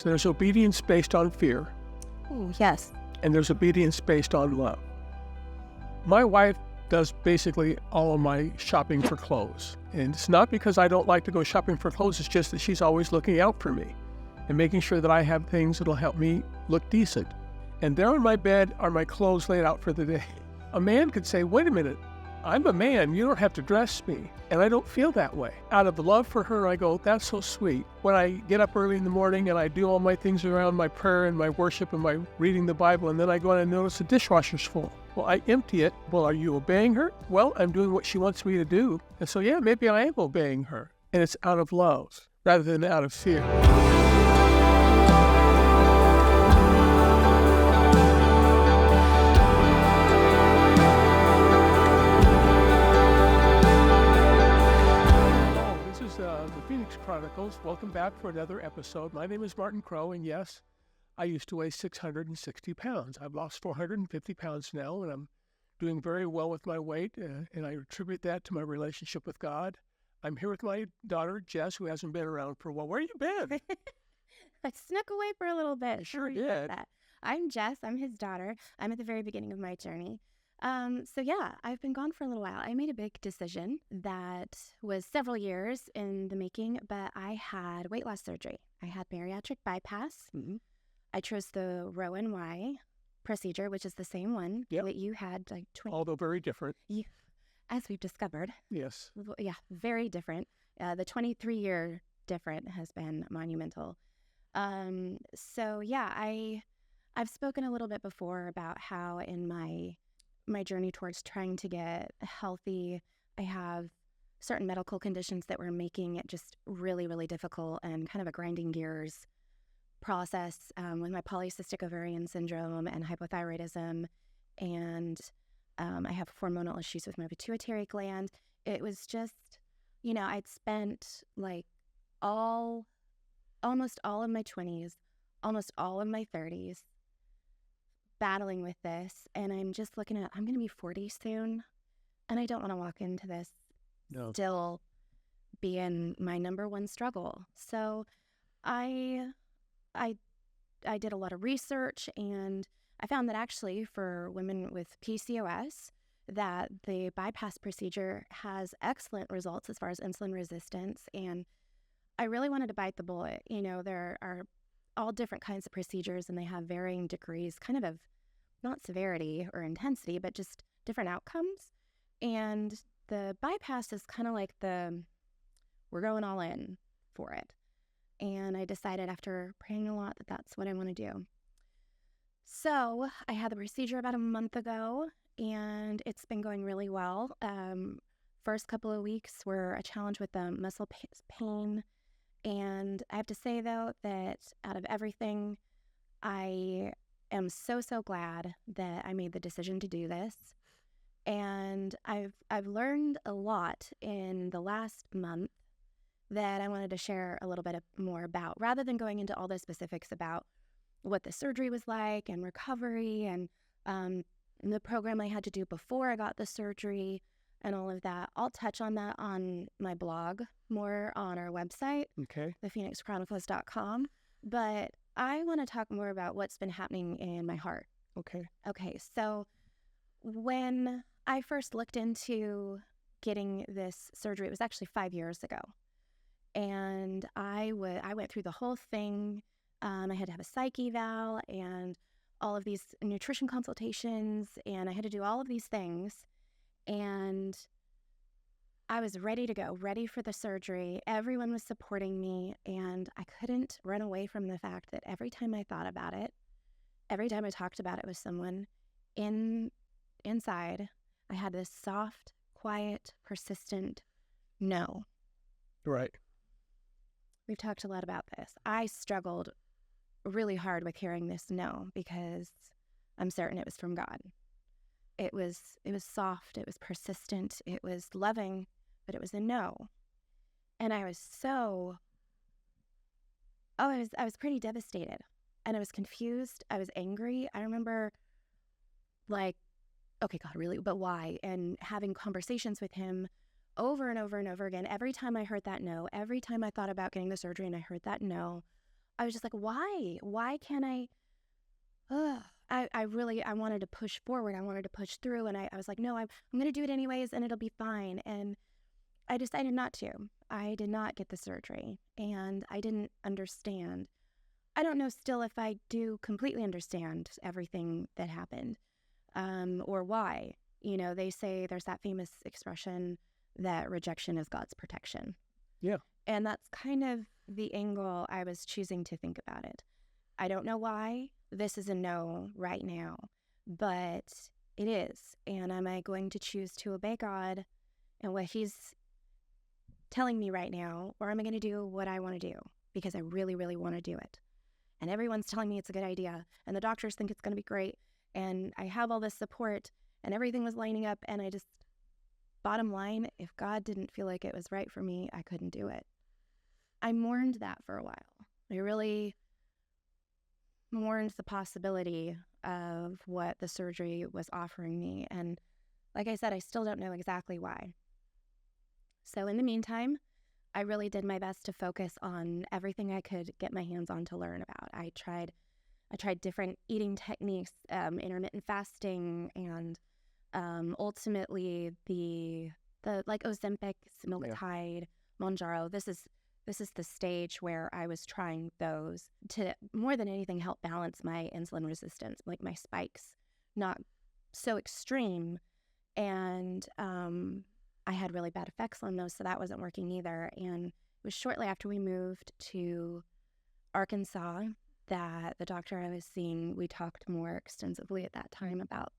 So there's obedience based on fear, Yes. and there's obedience based on love. My wife does basically all of my shopping for clothes. And it's not because I don't like to go shopping for clothes, it's just that she's always looking out for me and making sure that I have things that'll help me look decent. And there on my bed are my clothes laid out for the day. A man could say, wait a minute, I'm a man, you don't have to dress me. And I don't feel that way. Out of love for her, I go, that's so sweet. When I get up early in the morning and I do all my things around my prayer and my worship and my reading the Bible, and then I go and I notice the dishwasher's full. Well, I empty it. Well, are you obeying her? Well, I'm doing what she wants me to do. And so, yeah, maybe I am obeying her. And it's out of love rather than out of fear. The Phoenix Chronicles. Welcome back for another episode. My name is Martin Crow, and yes, I used to weigh 660 pounds. I've lost 450 pounds now, and I'm doing very well with my weight, and I attribute that to my relationship with God. I'm here with my daughter, Jess, who hasn't been around for a while. Where you been? I snuck away for a little bit. You sure did. I'm Jess. I'm his daughter. I'm at the very beginning of my journey. So yeah, I've been gone for a little while. I made a big decision that was several years in the making, but I had weight loss surgery. I had bariatric bypass. Mm-hmm. I chose the Rowan Y procedure, which is the same one that you had, like although very different. As we've discovered. Yes. Yeah, very different. The 23-year difference has been monumental. So yeah, I've spoken a little bit before about how in my journey towards trying to get healthy, I have certain medical conditions that were making it just really, really difficult and kind of a grinding gears process with my polycystic ovarian syndrome and hypothyroidism. And I have hormonal issues with my pituitary gland. It was just, I'd spent like almost all of my 20s, almost all of my 30s battling with this, and I'm just looking at, I'm going to be 40 soon, and I don't want to walk into this still being my number one struggle. So I did a lot of research, and I found that actually for women with PCOS, that the bypass procedure has excellent results as far as insulin resistance, and I really wanted to bite the bullet. There are all different kinds of procedures, and they have varying degrees, kind of not severity or intensity, but just different outcomes. And the bypass is kind of like we're going all in for it. And I decided after praying a lot that that's what I want to do. So I had the procedure about a month ago, and it's been going really well. First couple of weeks were a challenge with the muscle pain. And I have to say, though, that out of everything, I am so glad that I made the decision to do this. And I've learned a lot in the last month that I wanted to share a little bit more about, rather than going into all the specifics about what the surgery was like and recovery and the program I had to do before I got the surgery and all of that. I'll touch on that on my blog, more on our website, thephoenixchronicles.com. But I want to talk more about what's been happening in my heart. Okay, so when I first looked into getting this surgery, it was actually 5 years ago. And I went through the whole thing. I had to have a psych eval and all of these nutrition consultations, and I had to do all of these things. And I was ready to go, ready for the surgery. Everyone was supporting me, and I couldn't run away from the fact that every time I thought about it, every time I talked about it with someone, inside, I had this soft, quiet, persistent no. Right. We've talked a lot about this. I struggled really hard with hearing this no, because I'm certain it was from God. It was soft, it was persistent, it was loving, but it was a no. And I was I was pretty devastated, and I was confused. I was angry. I remember like, okay, God, really? But why? And having conversations with him over and over and over again. Every time I heard that no, every time I thought about getting the surgery and I heard that no, I was just like, why can't I wanted to push forward. I wanted to push through. And I was like, no, I'm going to do it anyways and it'll be fine. And I decided not to. I did not get the surgery and I didn't understand. I don't know still if I do completely understand everything that happened, or why. You know, they say there's that famous expression that rejection is God's protection. Yeah. And that's kind of the angle I was choosing to think about it. I don't know why. This is a no right now, but it is. And am I going to choose to obey God and what He's telling me right now, or am I going to do what I want to do because I really, really want to do it? And everyone's telling me it's a good idea, and the doctors think it's going to be great, and I have all this support, and everything was lining up, and I just, bottom line, if God didn't feel like it was right for me, I couldn't do it. I mourned that for a while. I really mourned the possibility of what the surgery was offering me, and like I said, I still don't know exactly why. So in the meantime, I really did my best to focus on everything I could get my hands on to learn about. I tried different eating techniques, intermittent fasting, and ultimately the like Ozempic, semaglutide, Mounjaro. This is the stage where I was trying those to more than anything help balance my insulin resistance, like my spikes, not so extreme, and I had really bad effects on those, so that wasn't working either. And it was shortly after we moved to Arkansas that the doctor I was seeing, we talked more extensively at that time about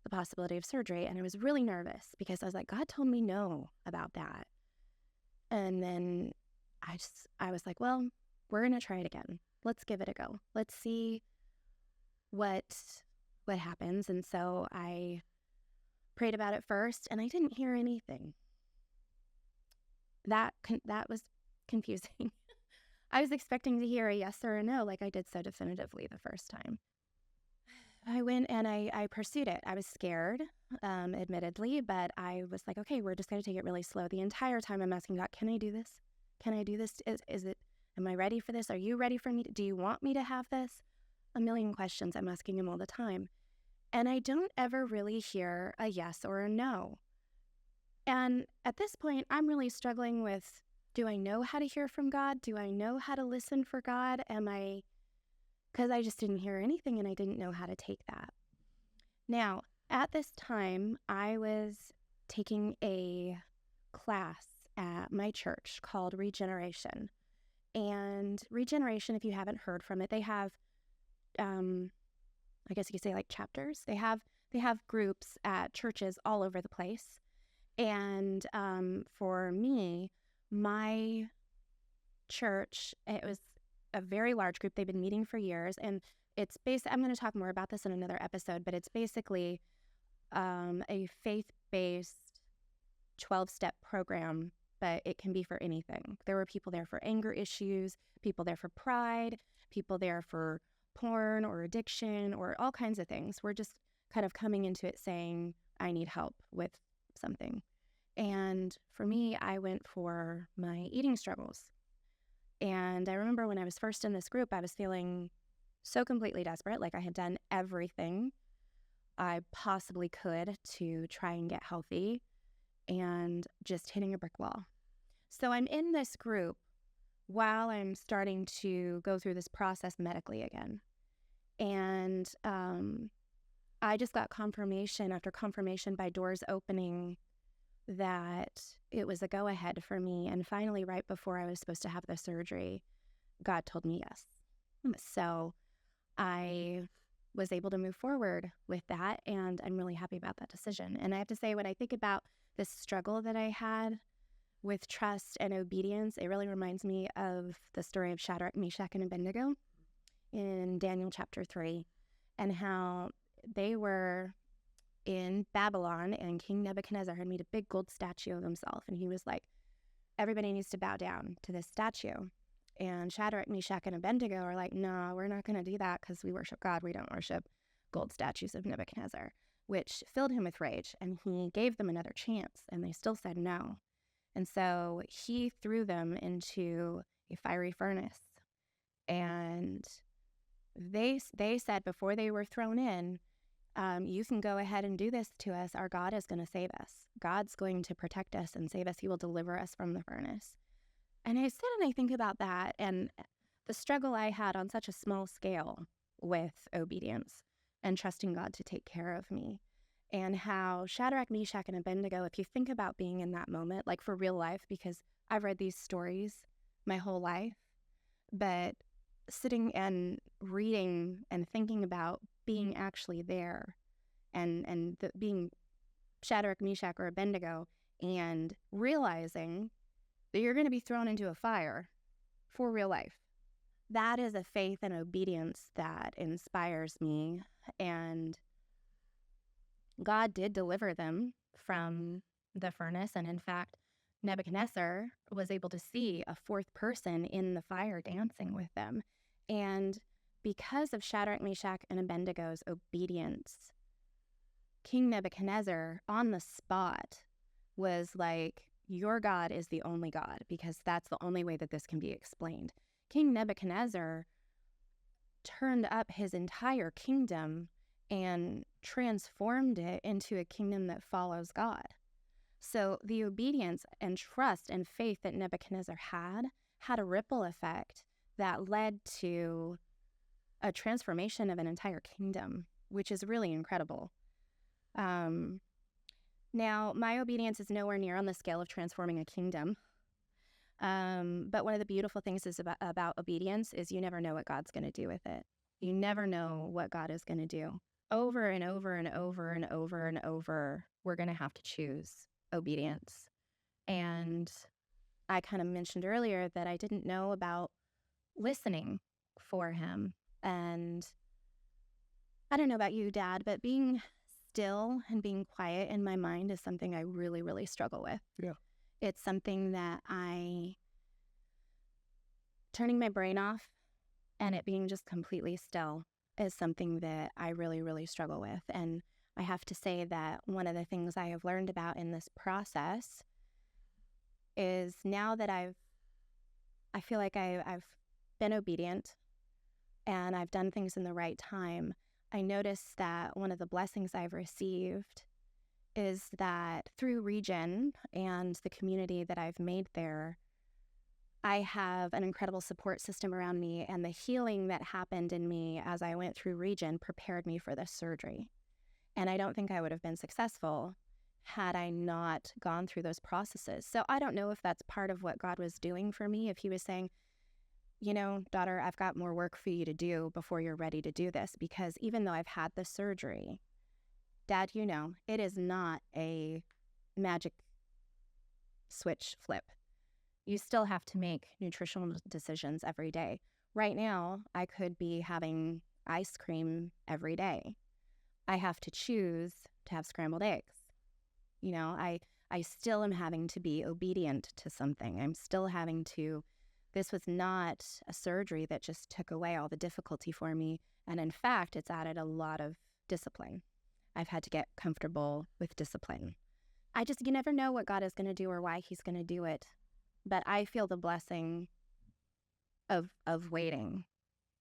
the possibility of surgery. And I was really nervous because I was like, God told me no about that. And then I was like, well, we're going to try it again. Let's give it a go. Let's see what happens. And so I prayed about it first, and I didn't hear anything. That was confusing. I was expecting to hear a yes or a no, like I did so definitively the first time. I went and I pursued it. I was scared, admittedly, but I was like, okay, we're just going to take it really slow. The entire time I'm asking God, can I do this? Can I do this? Am I ready for this? Are you ready for me? Do you want me to have this? A million questions I'm asking Him all the time. And I don't ever really hear a yes or a no. And at this point, I'm really struggling with, do I know how to hear from God? Do I know how to listen for God? Because I just didn't hear anything and I didn't know how to take that. Now, at this time, I was taking a class at my church called Regeneration. And Regeneration, if you haven't heard from it, they have I guess you could say like chapters. They have groups at churches all over the place. And for me, my church, it was a very large group. They've been meeting for years. And it's I'm going to talk more about this in another episode, but it's basically a faith-based 12-step program, but it can be for anything. There were people there for anger issues, people there for pride, people there for porn or addiction or all kinds of things. We're just kind of coming into it saying, I need help with something. And for me, I went for my eating struggles. And I remember when I was first in this group, I was feeling so completely desperate, like I had done everything I possibly could to try and get healthy and just hitting a brick wall. So I'm in this group while I'm starting to go through this process medically again. And I just got confirmation after confirmation by doors opening that it was a go-ahead for me. And finally, right before I was supposed to have the surgery, God told me yes. So I was able to move forward with that, and I'm really happy about that decision. And I have to say, when I think about this struggle that I had with trust and obedience, it really reminds me of the story of Shadrach, Meschach, and Abendago in Daniel chapter 3, and how they were in Babylon, and King Nebuchadnezzar had made a big gold statue of himself, and he was like, everybody needs to bow down to this statue. And Shadrach, Meshach, and Abednego are like, no, we're not going to do that because we worship God. We don't worship gold statues of Nebuchadnezzar, which filled him with rage, and he gave them another chance, and they still said no. And so he threw them into a fiery furnace, And they said before they were thrown in, you can go ahead and do this to us. Our God is going to save us. God's going to protect us and save us. He will deliver us from the furnace. And I sit and I think about that and the struggle I had on such a small scale with obedience and trusting God to take care of me. And how Shadrach, Meshach, and Abendago, if you think about being in that moment, like for real life, because I've read these stories my whole life, but sitting and reading and thinking about being actually there and being Shadrach, Meshach, or Abendago and realizing that you're going to be thrown into a fire for real life. That is a faith and obedience that inspires me. And God did deliver them from the furnace. And in fact, Nebuchadnezzar was able to see a fourth person in the fire dancing with them. And because of Shadrach, Meshach, and Abednago's obedience, King Nebuchadnezzar on the spot was like, your God is the only God, because that's the only way that this can be explained. King Nebuchadnezzar turned up his entire kingdom and transformed it into a kingdom that follows God. So the obedience and trust and faith that Nebuchadnezzar had a ripple effect that led to a transformation of an entire kingdom, which is really incredible. Now, my obedience is nowhere near on the scale of transforming a kingdom. But one of the beautiful things is about obedience is you never know what God's going to do with it. You never know what God is going to do. Over and over and over and over and over, we're going to have to choose obedience. And I kind of mentioned earlier that I didn't know about listening for him. And I don't know about you, Dad, but being still and being quiet in my mind is something I really, really struggle with. Yeah. It's something that turning my brain off and it being just completely still is something that I really, really struggle with. And I have to say that one of the things I have learned about in this process is now that I feel like I've been obedient and I've done things in the right time, I notice that one of the blessings I've received is that through Regen and the community that I've made there, I have an incredible support system around me, and the healing that happened in me as I went through Regen prepared me for this surgery. And I don't think I would have been successful had I not gone through those processes. So I don't know if that's part of what God was doing for me, if he was saying, you know, daughter, I've got more work for you to do before you're ready to do this, because even though I've had the surgery, Dad, you know, it is not a magic switch flip. You still have to make nutritional decisions every day. Right now, I could be having ice cream every day. I have to choose to have scrambled eggs. You know, I still am having to be obedient to something. I'm still having to, this was not a surgery that just took away all the difficulty for me. And in fact, it's added a lot of discipline. I've had to get comfortable with discipline. You never know what God is going to do or why he's going to do it. But I feel the blessing of waiting,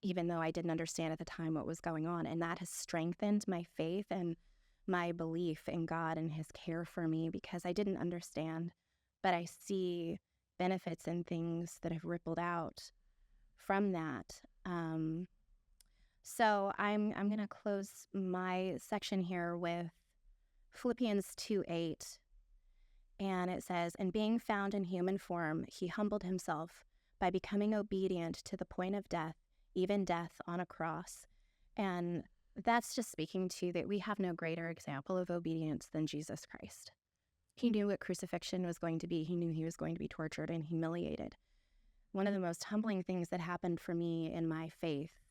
even though I didn't understand at the time what was going on. And that has strengthened my faith and my belief in God and his care for me, because I didn't understand, but I see benefits and things that have rippled out from that. So I'm going to close my section here with Philippians 2:8. And it says, "And being found in human form, he humbled himself by becoming obedient to the point of death, even death on a cross." And that's just speaking to that we have no greater example of obedience than Jesus Christ. He knew what crucifixion was going to be. He knew he was going to be tortured and humiliated. One of the most humbling things that happened for me in my faith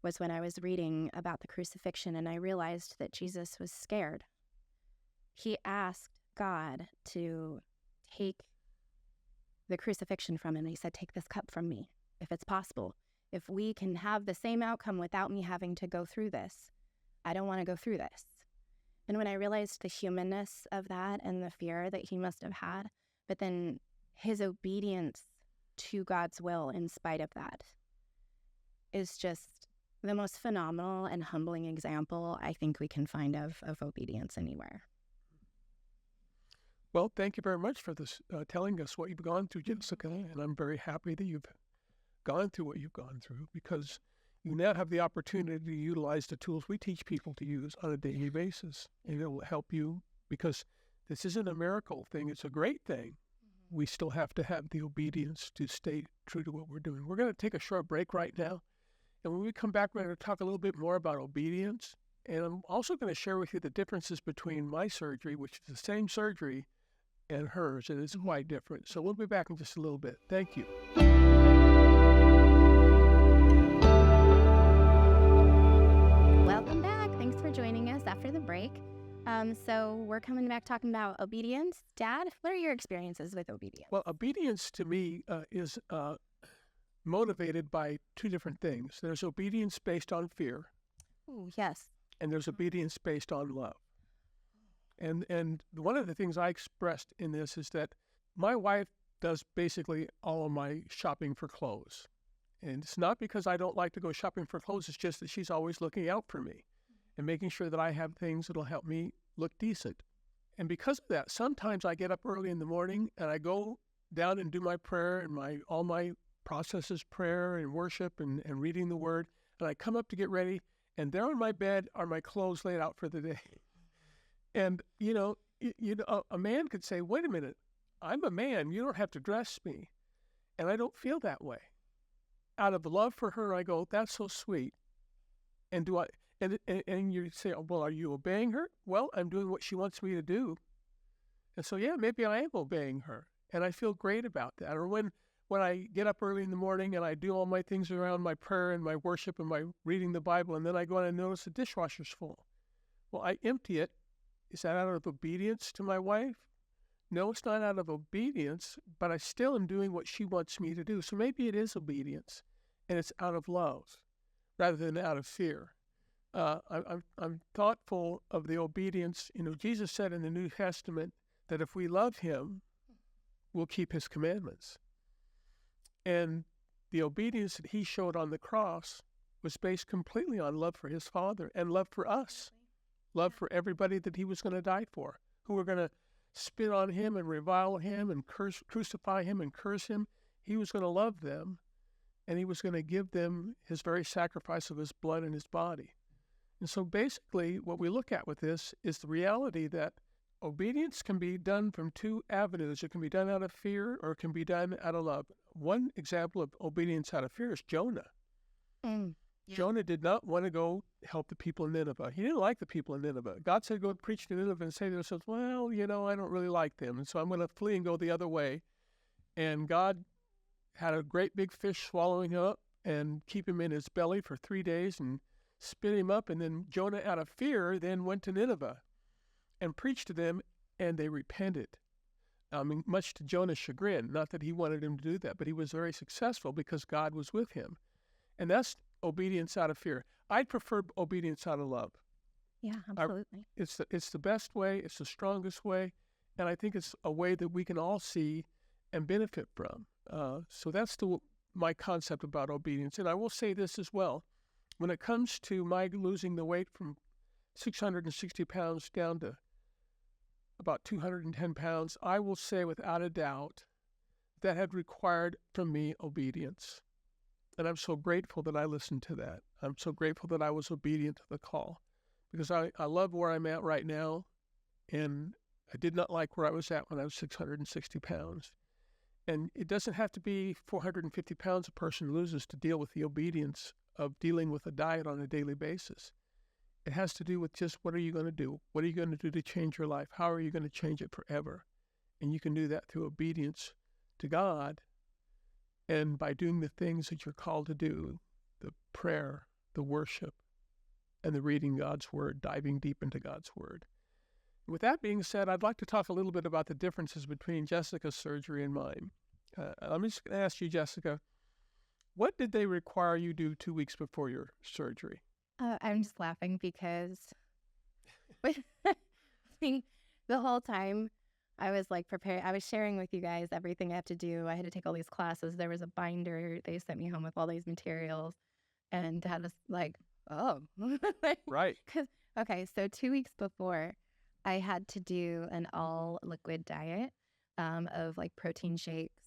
was when I was reading about the crucifixion and I realized that Jesus was scared. He asked God to take the crucifixion from him. He said, "Take this cup from me, if it's possible. If we can have the same outcome without me having to go through this, I don't want to go through this." And when I realized the humanness of that and the fear that he must have had, but then his obedience to God's will in spite of that, is just the most phenomenal and humbling example I think we can find of obedience anywhere. Well, thank you very much for this, telling us what you've gone through, Jessica. And I'm very happy that you've gone through what you've gone through, because you now have the opportunity to utilize the tools we teach people to use on a daily basis. And it will help you, because this isn't a miracle thing. It's a great thing. We still have to have the obedience to stay true to what we're doing. We're going to take a short break right now. And when we come back, we're going to talk a little bit more about obedience. And I'm also going to share with you the differences between my surgery, which is the same surgery, and hers. And it's quite different. So we'll be back in just a little bit. Thank you. Welcome back. Thanks for joining us after the break. So we're coming back talking about obedience. Dad, what are your experiences with obedience? Well, obedience to me is motivated by two different things. There's obedience based on fear. Ooh, yes. And there's obedience based on love. And one of the things I expressed in this is that my wife does basically all of my shopping for clothes. And it's not because I don't like to go shopping for clothes. It's just that she's always looking out for me and making sure that I have things that'll help me look decent. And because of that, sometimes I get up early in the morning and I go down and do my prayer and all my processes, prayer and worship and reading the word. And I come up to get ready, and there on my bed are my clothes laid out for the day. And, a man could say, wait a minute, I'm a man. You don't have to dress me. And I don't feel that way. Out of love for her, I go, that's so sweet. And and you say, oh, well, are you obeying her? Well, I'm doing what she wants me to do. And so, yeah, maybe I am obeying her. And I feel great about that. Or when I get up early in the morning and I do all my things around my prayer and my worship and my reading the Bible, and then I go and I notice the dishwasher's full. Well, I empty it. Is that out of obedience to my wife? No, it's not out of obedience, but I still am doing what she wants me to do. So maybe it is obedience, and it's out of love rather than out of fear. I'm thoughtful of the obedience. Jesus said in the New Testament that if we love him, we'll keep his commandments. And the obedience that he showed on the cross was based completely on love for his Father and love for us, love for everybody that he was going to die for, who were going to spit on him and revile him and crucify him and curse him. He was going to love them, and he was going to give them his very sacrifice of his blood and his body. And so basically what we look at with this is the reality that obedience can be done from two avenues. It can be done out of fear, or it can be done out of love. One example of obedience out of fear is Jonah. Yeah. Jonah did not want to go help the people in Nineveh. He didn't like the people in Nineveh. God said, go preach to Nineveh, and say to themselves, well, I don't really like them, and so I'm going to flee and go the other way. And God had a great big fish swallowing him up and keep him in his belly for 3 days and spit him up. And then Jonah, out of fear, then went to Nineveh and preached to them, and they repented. Much to Jonah's chagrin. Not that he wanted him to do that, but he was very successful because God was with him. And that's obedience out of fear. I'd prefer obedience out of love. Yeah, absolutely. It's the best way. It's the strongest way. And I think it's a way that we can all see and benefit from. So that's my concept about obedience. And I will say this as well. When it comes to my losing the weight from 660 pounds down to about 210 pounds, I will say without a doubt that had required from me obedience. And I'm so grateful that I listened to that. I'm so grateful that I was obedient to the call, because I love where I'm at right now, and I did not like where I was at when I was 660 pounds. And it doesn't have to be 450 pounds a person loses to deal with the obedience of dealing with a diet on a daily basis. It has to do with just, what are you going to do? What are you going to do to change your life? How are you going to change it forever? And you can do that through obedience to God, and by doing the things that you're called to do, the prayer, the worship, and the reading God's word, diving deep into God's word. With that being said, I'd like to talk a little bit about the differences between Jessica's surgery and mine. I'm just going to ask you, Jessica, what did they require you do 2 weeks before your surgery? I'm just laughing because the whole time I was like prepared. I was sharing with you guys everything I have to do. I had to take all these classes. There was a binder. They sent me home with all these materials. And Dad was like, oh. Right. Okay, so 2 weeks before, I had to do an all liquid diet of like protein shakes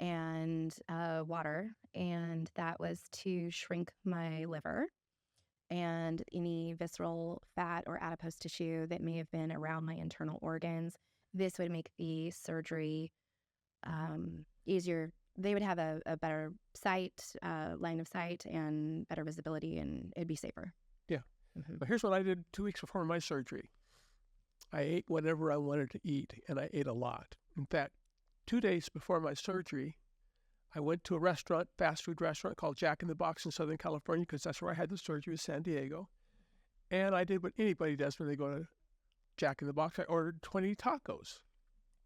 and water. And that was to shrink my liver and any visceral fat or adipose tissue that may have been around my internal organs. This would make the surgery easier. They would have a better line of sight and better visibility, and it'd be safer. Yeah. Mm-hmm. But here's what I did 2 weeks before my surgery. I ate whatever I wanted to eat, and I ate a lot. In fact, 2 days before my surgery, I went to a restaurant, fast food restaurant called Jack in the Box in Southern California, because that's where I had the surgery, in San Diego. And I did what anybody does when they go to Jack in the Box. I ordered 20 tacos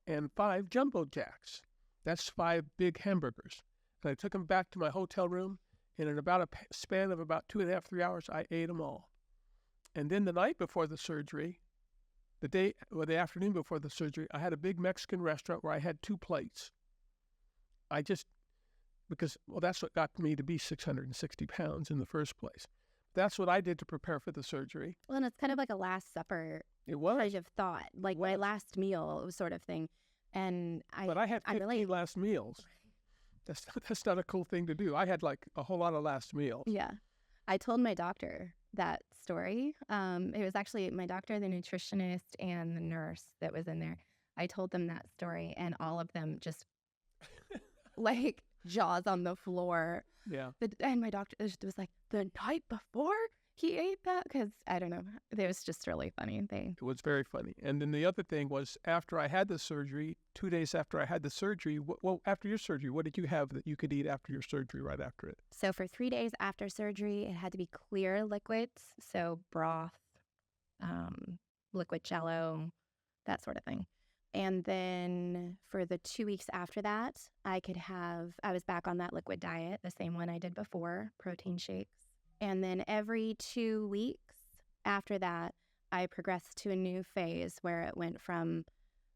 and 5 jumbo jacks. That's 5 big hamburgers. And I took them back to my hotel room, and in about a span of about 2.5, 3 hours, I ate them all. And then the night before the surgery, the afternoon before the surgery, I had a big Mexican restaurant where I had 2 plates. Because that's what got me to be 660 pounds in the first place. That's what I did to prepare for the surgery. Well, and it's kind of like a Last Supper It was. kind of thought, like my last meal sort of thing. But I had 15 last meals. That's not a cool thing to do. I had like a whole lot of last meals. Yeah. I told my doctor that story. It was actually my doctor, the nutritionist, and the nurse that was in there. I told them that story, and all of them just like jaws on the floor. Yeah. And my doctor was like, the night before he ate that? Because I don't know. It was just really funny. It was very funny. And then the other thing was, after I had the surgery, 2 days after I had the surgery, after your surgery, what did you have that you could eat after your surgery right after it? So for 3 days after surgery, it had to be clear liquids. So broth, liquid jello, that sort of thing. And then for the 2 weeks after that, I was back on that liquid diet, the same one I did before, protein shakes. And then every 2 weeks after that, I progressed to a new phase where it went from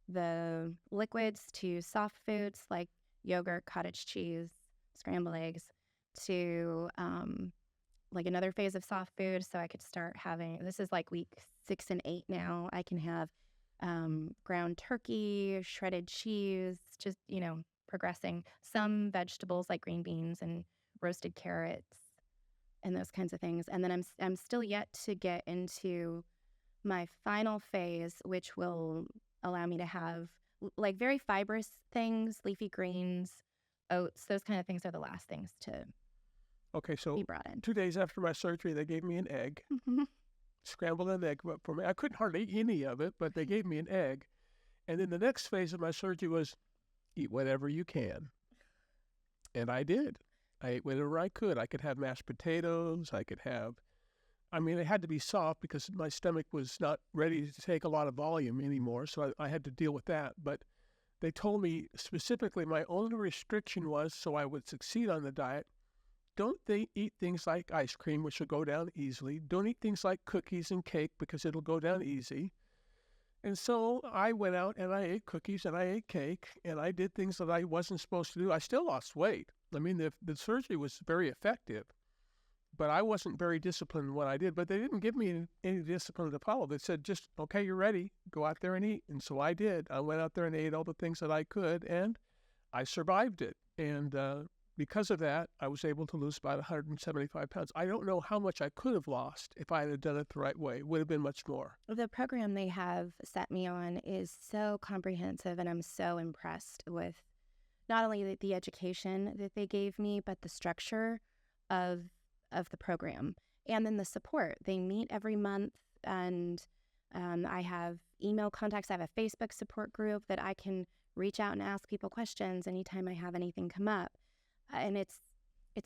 the liquids to soft foods like yogurt, cottage cheese, scrambled eggs, to like another phase of soft food. So I could start having, this is like week 6 and 8 now, I can have ground turkey, shredded cheese, just, progressing. Some vegetables like green beans and roasted carrots and those kinds of things. And then I'm still yet to get into my final phase, which will allow me to have like very fibrous things, leafy greens, oats, those kind of things are the last things to be brought in. 2 days after my surgery, they gave me an egg. Scrambled an egg for me. I couldn't hardly eat any of it, but they gave me an egg. And then the next phase of my surgery was eat whatever you can. And I did. I ate whatever I could. I could have mashed potatoes. It had to be soft because my stomach was not ready to take a lot of volume anymore. So I had to deal with that. But they told me specifically my only restriction was, so I would succeed on the diet, don't eat things like ice cream, which will go down easily. Don't eat things like cookies and cake because it'll go down easy. And so I went out and I ate cookies and I ate cake and I did things that I wasn't supposed to do. I still lost weight. The surgery was very effective, but I wasn't very disciplined in what I did. But they didn't give me any discipline to follow. They said, just, okay, you're ready. Go out there and eat. And so I did. I went out there and ate all the things that I could, and I survived it. And because of that, I was able to lose about 175 pounds. I don't know how much I could have lost if I had done it the right way. It would have been much more. The program they have set me on is so comprehensive, and I'm so impressed with not only the education that they gave me, but the structure of the program. And then the support. They meet every month, and I have email contacts. I have a Facebook support group that I can reach out and ask people questions anytime I have anything come up. And it's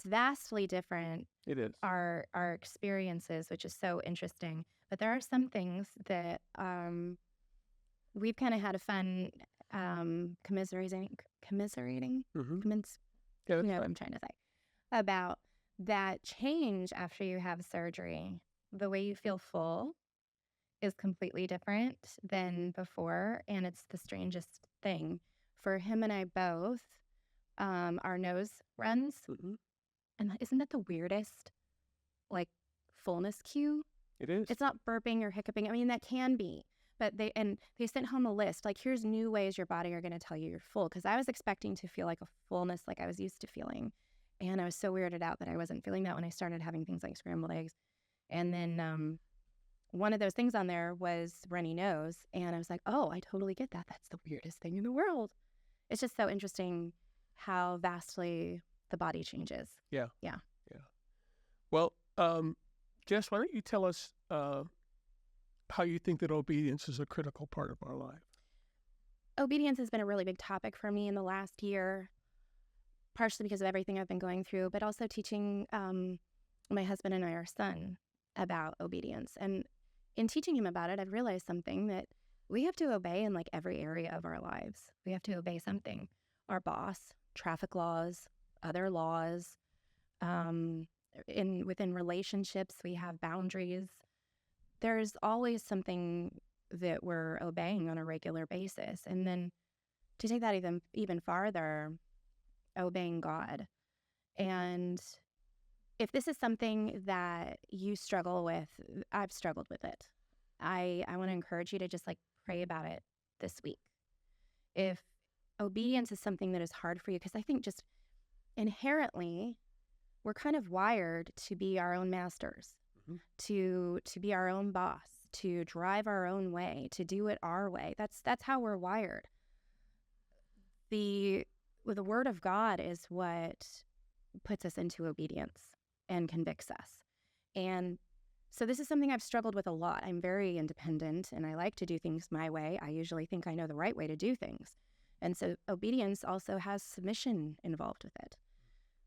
vastly different. It is. Our experiences, which is so interesting. But there are some things that we've kind of had a fun commiserating. Mm-hmm. You know what I'm trying to say about that change after you have surgery. The way you feel full is completely different than before, and it's the strangest thing for him and I both. Our nose runs, Mm-hmm. and isn't that the weirdest? like fullness cue. It is. It's not burping or hiccuping. I mean, that can be. But they sent home a list, like, here's new ways your body are going to tell you you're full. Because I was expecting to feel like a fullness like I was used to feeling. And I was so weirded out that I wasn't feeling that when I started having things like scrambled eggs. And then one of those things on there was runny nose. And I was like, oh, I totally get that. That's the weirdest thing in the world. It's just so interesting how vastly the body changes. Yeah. Yeah. Well, Jess, why don't you tell us how you think that obedience is a critical part of our life? Obedience has been a really big topic for me in the last year, partially because of everything I've been going through, but also teaching my husband and I, our son, about obedience. And in teaching him about it, I've realized something, that we have to obey in like every area of our lives. We have to obey something. Our boss, traffic laws, other laws. Within relationships, we have boundaries. There's always something that we're obeying on a regular basis. And then to take that even farther, obeying God. And if this is something that you struggle with, I've struggled with it. I want to encourage you to just like pray about it this week. If obedience is something that is hard for you, because I think just inherently we're kind of wired to be our own masters, to be our own boss, to drive our own way, to do it our way. That's how we're wired. The word of God is what puts us into obedience and convicts us. And so this is something I've struggled with a lot. I'm very independent and I like to do things my way. I usually think I know the right way to do things. And so obedience also has submission involved with it.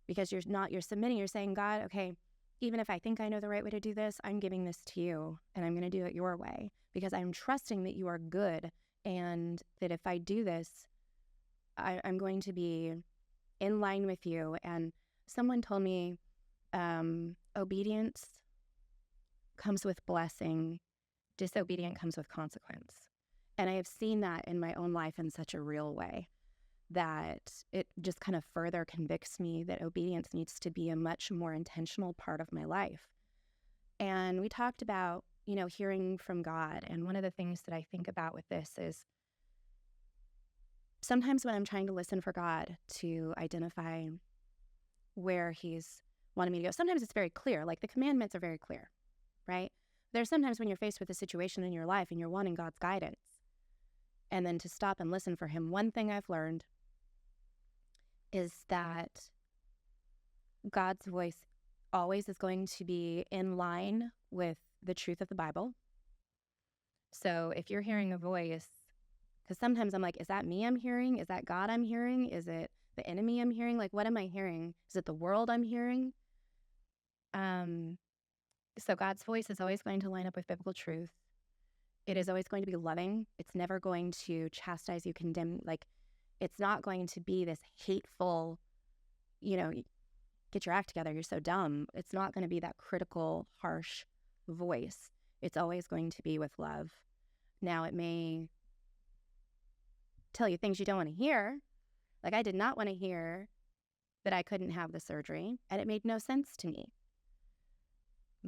Because you're submitting, you're saying, God, okay, even if I think I know the right way to do this, I'm giving this to you and I'm going to do it your way because I'm trusting that you are good and that if I do this, I'm going to be in line with you. And someone told me obedience comes with blessing, disobedience comes with consequence. And I have seen that in my own life in such a real way, that it just kind of further convicts me that obedience needs to be a much more intentional part of my life. And we talked about, hearing from God. And one of the things that I think about with this is sometimes when I'm trying to listen for God to identify where he's wanting me to go, sometimes it's very clear, like the commandments are very clear, right? There's sometimes when you're faced with a situation in your life and you're wanting God's guidance, and then to stop and listen for him. One thing I've learned is that God's voice always is going to be in line with the truth of the Bible. So if you're hearing a voice, because sometimes I'm like, is that me I'm hearing? Is that God I'm hearing? Is it the enemy I'm hearing? Like, what am I hearing? Is it the world I'm hearing? So God's voice is always going to line up with biblical truth. It is always going to be loving. It's never going to chastise you, condemn. Like, it's not going to be this hateful, get your act together, you're so dumb. It's not going to be that critical, harsh voice. It's always going to be with love. Now, it may tell you things you don't want to hear. Like, I did not want to hear that I couldn't have the surgery, and it made no sense to me.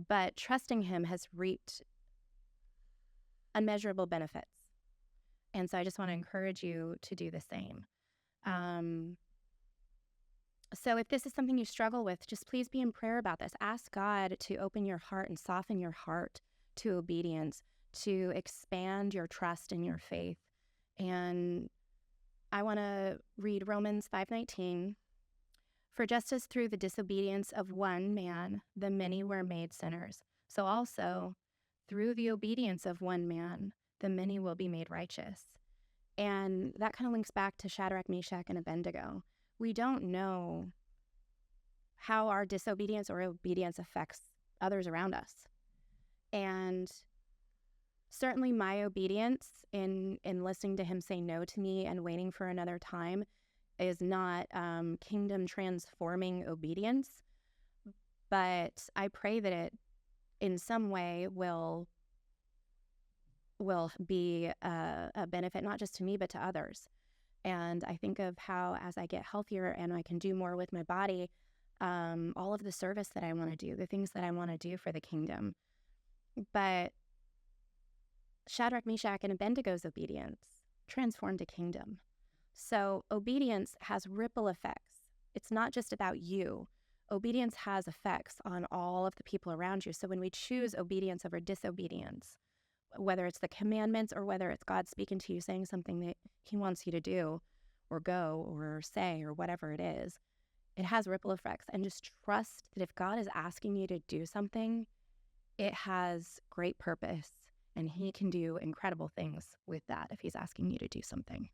But trusting him has reaped unmeasurable benefits. And so I just want to encourage you to do the same. So if this is something you struggle with, just please be in prayer about this. Ask God to open your heart and soften your heart to obedience, to expand your trust in your faith. And I want to read Romans 5:19. For just as through the disobedience of one man, the many were made sinners, so also through the obedience of one man, the many will be made righteous. And that kind of links back to Shadrach, Meschach, and Abendago. We don't know how our disobedience or obedience affects others around us. And certainly my obedience in listening to him say no to me and waiting for another time is not kingdom transforming obedience. But I pray that it in some way will be a benefit, not just to me, but to others. And I think of how as I get healthier and I can do more with my body, all of the service that I want to do, the things that I want to do for the kingdom. But Shadrach, Meshach, and Abendago's obedience transformed a kingdom. So obedience has ripple effects. It's not just about you. Obedience has effects on all of the people around you. So when we choose obedience over disobedience, whether it's the commandments or whether it's God speaking to you, saying something that he wants you to do or go or say or whatever it is, it has ripple effects. And just trust that if God is asking you to do something, it has great purpose and he can do incredible things with that if he's asking you to do something.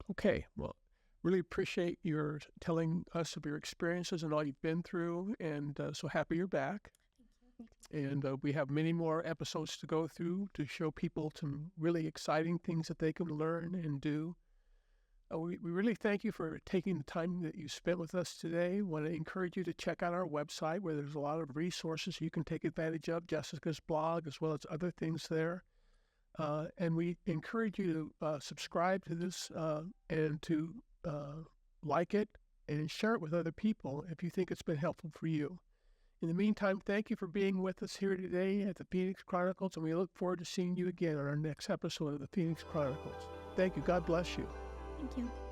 Okay, well, really appreciate your telling us of your experiences and all you've been through, and so happy you're back. And we have many more episodes to go through to show people some really exciting things that they can learn and do. We really thank you for taking the time that you spent with us today. Want to encourage you to check out our website where there's a lot of resources you can take advantage of, Jessica's blog, as well as other things there. And we encourage you to subscribe to this and to like it and share it with other people if you think it's been helpful for you. In the meantime, thank you for being with us here today at the Phoenix Chronicles, and we look forward to seeing you again on our next episode of the Phoenix Chronicles. Thank you. God bless you. Thank you.